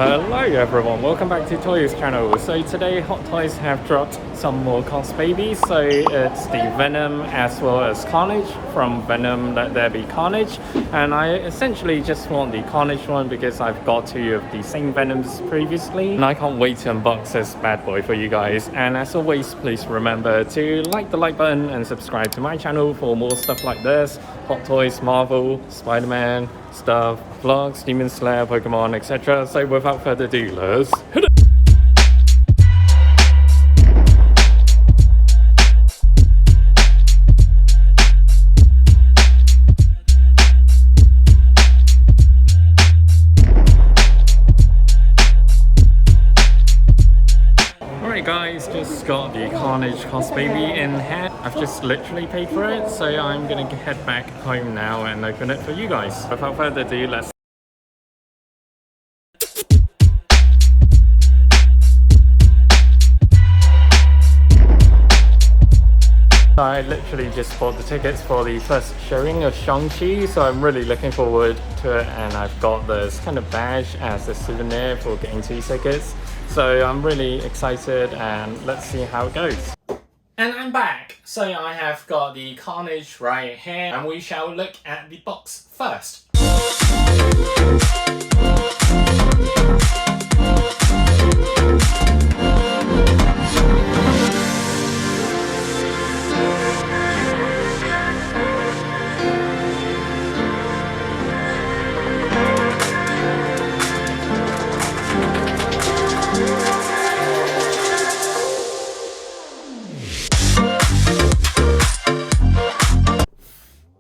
Hello everyone, welcome back to Toys channel. So today Hot Toys have dropped some more Cosbaby. So it's the Venom as well as Carnage from Venom Let There Be Carnage. And I essentially just want the Carnage one because I've got two of the same Venoms previously. And I can't wait to unbox this bad boy for you guys. And as always, please remember to like the like button and subscribe to my channel for more stuff like this. Hot Toys, Marvel, Spider-Man stuff, vlogs, Demon Slayer, Pokemon, etc. So without further ado, let's hit it! Alright guys, just got the Carnage Cosbaby in here. I've just literally paid for it, so I'm gonna head back home now and open it for you guys. Without further ado, let's... I literally just bought the tickets for the first showing of Shang-Chi, so I'm really looking forward to it, and I've got this kind of badge as a souvenir for getting 2 tickets. So I'm really excited, and let's see how it goes. And I'm back! So I have got the Carnage right here, and we shall look at the box first.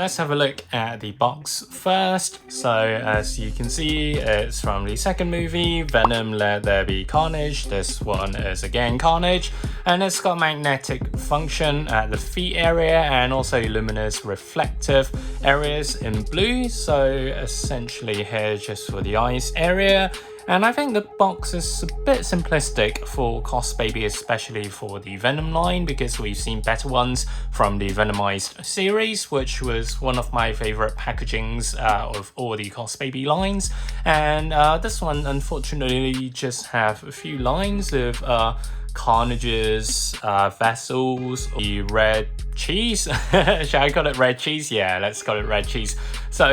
Let's have a look at the box first. So as you can see, it's from the second movie, Venom Let There Be Carnage. This one is again Carnage, and it's got magnetic function at the feet area and also luminous reflective areas in blue. So essentially here just for the eyes area. And I think the box is a bit simplistic for Cosbaby, especially for the Venom line, because we've seen better ones from the Venomized series, which was one of my favorite packagings of all the Cosbaby lines. And this one, unfortunately, just have a few lines of Carnage's vessels, the red cheese. Shall I call it red cheese? Yeah, let's call it red cheese. So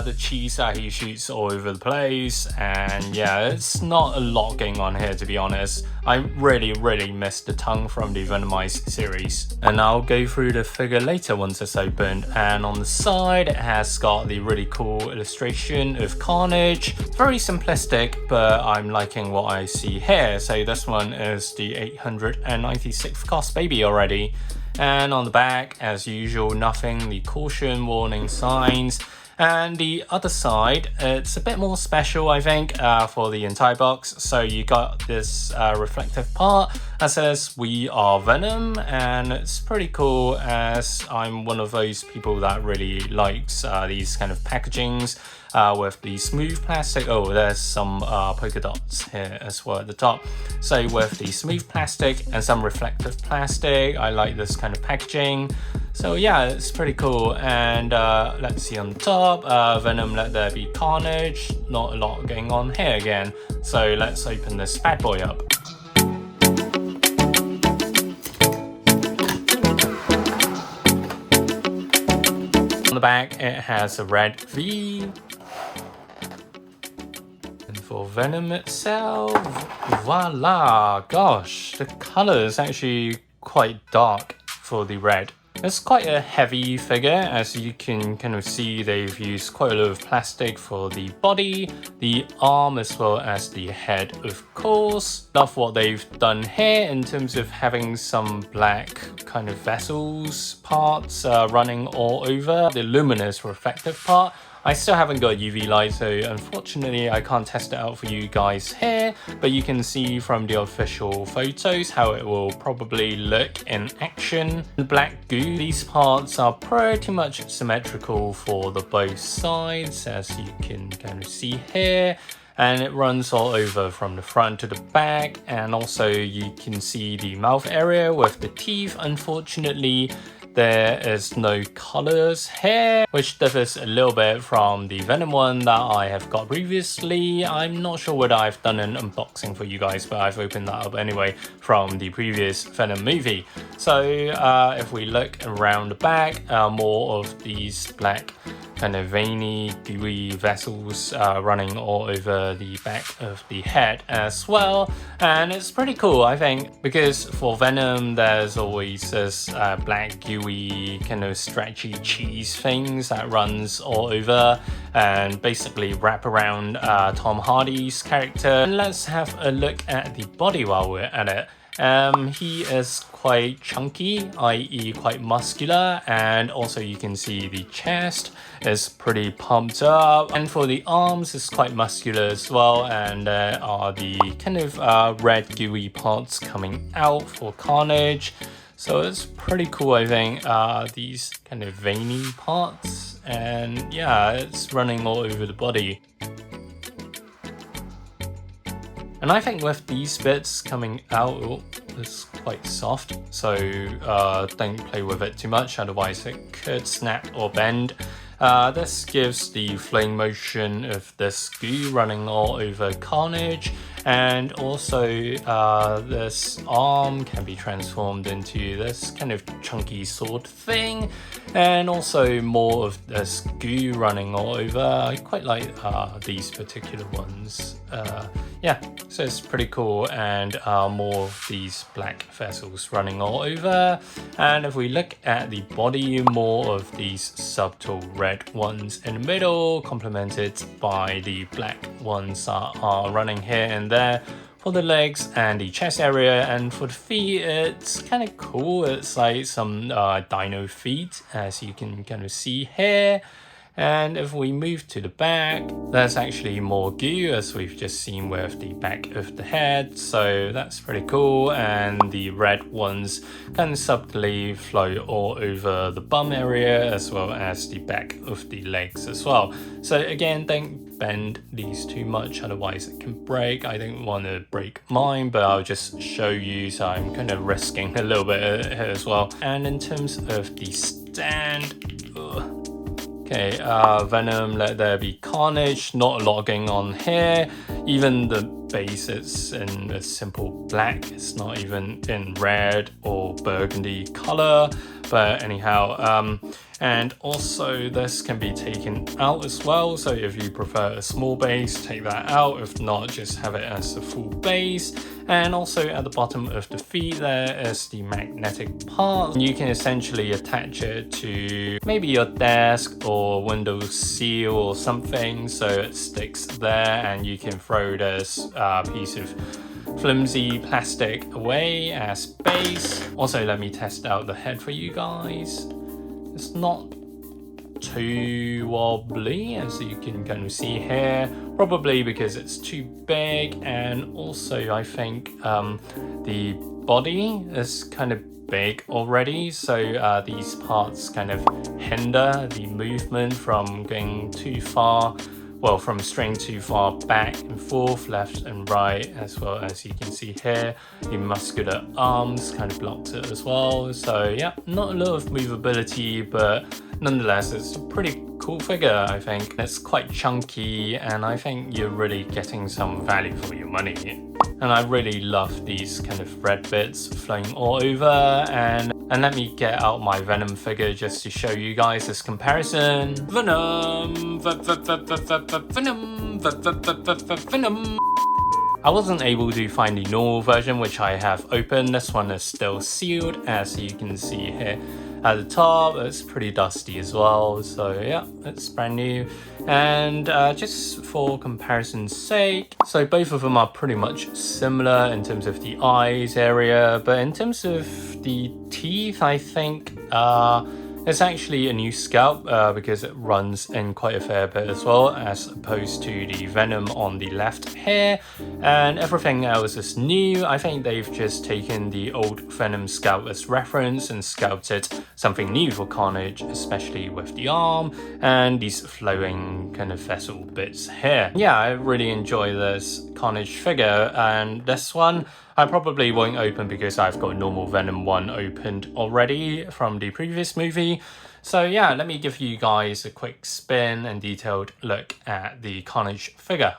the cheese that he shoots all over the place, and yeah, it's not a lot going on here, to be honest. I really missed the tongue from the Venomized series, and I'll go through the figure later once it's opened. And on the side, it has got the really cool illustration of Carnage. Very simplistic, but I'm liking what I see here. So this one is the 896th Cosbaby already. And on the back, as usual, nothing, the caution warning signs. And the other side, it's a bit more special, I think, for the entire box. So you got this reflective part that says "We are Venom," and it's pretty cool, as I'm one of those people that really likes these kind of packagings with the smooth plastic. Oh, there's some polka dots here as well at the top. So with the smooth plastic and some reflective plastic, I like this kind of packaging. So yeah, it's pretty cool. And let's see on top, Venom Let There Be Carnage. Not a lot going on here again. So let's open this bad boy up. On the back, it has a red V. And for Venom itself, voila! Gosh, the color is actually quite dark for the red. It's quite a heavy figure, as you can kind of see. They've used quite a lot of plastic for the body, the arm, as well as the head, of course. Love what they've done here in terms of having some black kind of vessels parts running all over the luminous reflective part. I still haven't got UV light, so unfortunately I can't test it out for you guys here, but you can see from the official photos how it will probably look in action. The black goo, these parts are pretty much symmetrical for the both sides, as you can kind of see here. And it runs all over from the front to the back, and also you can see the mouth area with the teeth. Unfortunately, there is no colors here, which differs a little bit from the Venom one that I have got previously. I'm not sure whether I've done an unboxing for you guys, but I've opened that up anyway from the previous Venom movie. So if we look around the back, more of these black kind of veiny, gooey vessels running all over the back of the head as well. And it's pretty cool, I think, because for Venom, there's always this black, gooey, kind of stretchy cheese things that runs all over and basically wrap around Tom Hardy's character. And let's have a look at the body while we're at it. He is quite chunky, i.e. quite muscular, and also you can see the chest is pretty pumped up, and for the arms it's quite muscular as well, and there are the kind of red gooey parts coming out for Carnage. So it's pretty cool, I think, these kind of veiny parts, and yeah, it's running all over the body. And I think with these bits coming out, it's quite soft, so don't play with it too much, otherwise it could snap or bend. This gives the flowing motion of this goo running all over Carnage, and also this arm can be transformed into this kind of chunky sword thing, and also more of this goo running all over. I quite like these particular ones. Yeah, so it's pretty cool, and more of these black vessels running all over. And if we look at the body, more of these subtle red ones in the middle, complemented by the black ones that are running here and there for the legs and the chest area. And for the feet, it's kind of cool. It's like some dino feet, as you can kind of see here. And if we move to the back, there's actually more goo, as we've just seen with the back of the head, so that's pretty cool. And the red ones can subtly flow all over the bum area, as well as the back of the legs as well. So again, don't bend these too much, otherwise it can break. I don't want to break mine, but I'll just show you, so I'm kind of risking a little bit here as well. And in terms of the stand, okay, Venom, let there be Carnage. Not a lot going on here. Even the base is in a simple black. It's not even in red or burgundy color. But anyhow, and also this can be taken out as well. So if you prefer a small base, take that out. If not, just have it as a full base. And also at the bottom of the feet, there is the magnetic part. You can essentially attach it to maybe your desk or window seal or something, so it sticks there, and you can throw this piece of flimsy plastic away as base. Also, let me test out the head for you guys. It's not too wobbly, as you can kind of see here, probably because it's too big. And also I think the body is kind of big already, so these parts kind of hinder the movement from going too far, well, from straying too far back and forth, left and right, as well as you can see here, the muscular arms kind of blocks it as well. So yeah, not a lot of movability, but nonetheless, it's a pretty cool figure, I think. It's quite chunky, and I think you're really getting some value for your money. And I really love these kind of red bits flowing all over. And let me get out my Venom figure just to show you guys this comparison. Venom, Venom, Venom. I wasn't able to find the normal version, which I have opened. This one is still sealed, as you can see here. At the top, it's pretty dusty as well, so yeah, it's brand new. And just for comparison's sake, so both of them are pretty much similar in terms of the eyes area, but in terms of the teeth, I think it's actually a new scalp because it runs in quite a fair bit as well, as opposed to the Venom on the left here. And everything else is new. I think they've just taken the old Venom scalp as reference and sculpted something new for Carnage, especially with the arm and these flowing kind of vessel bits here. Yeah, I really enjoy this Carnage figure, and this one I probably won't open because I've got a normal Venom one opened already from the previous movie. So yeah, let me give you guys a quick spin and detailed look at the Carnage figure.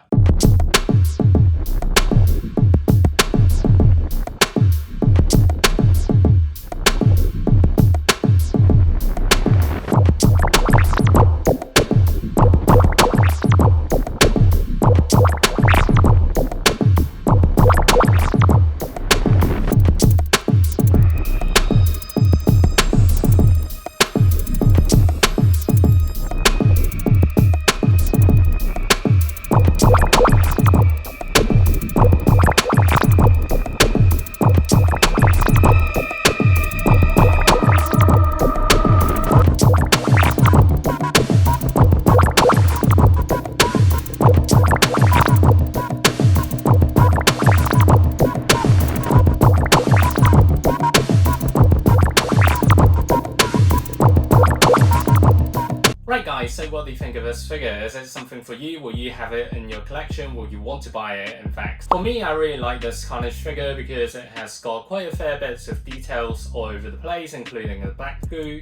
Right guys, so what do you think of this figure? Is it something for you? Will you have it in your collection? Will you want to buy it, in fact? For me, I really like this Carnage figure because it has got quite a fair bits of details all over the place, including the black goo,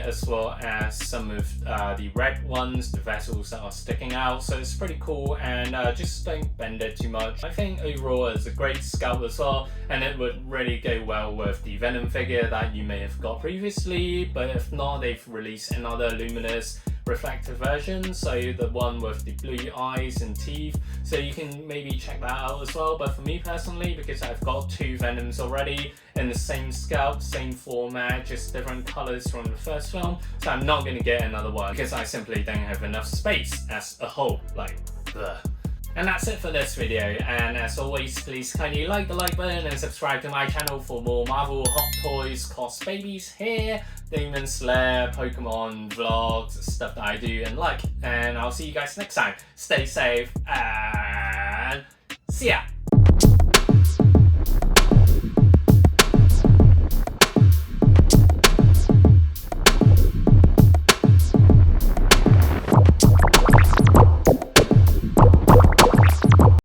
as well as some of the red ones, the vessels that are sticking out. So it's pretty cool, and just don't bend it too much. I think overall it's a great sculpt as well, and it would really go well with the Venom figure that you may have got previously, but if not, they've released another luminous reflective version, so the one with the blue eyes and teeth, so you can maybe check that out as well. But for me personally, because I've got two Venoms already in the same sculpt, same format, just different colors from the first film, so I'm not going to get another one because I simply don't have enough space as a whole, like ugh. And that's it for this video, and as always, please kindly like the like button and subscribe to my channel for more Marvel, Hot Toys, Cosbabies, hair, Demon Slayer, Pokemon vlogs, stuff that I do and like. And I'll see you guys next time. Stay safe and see ya!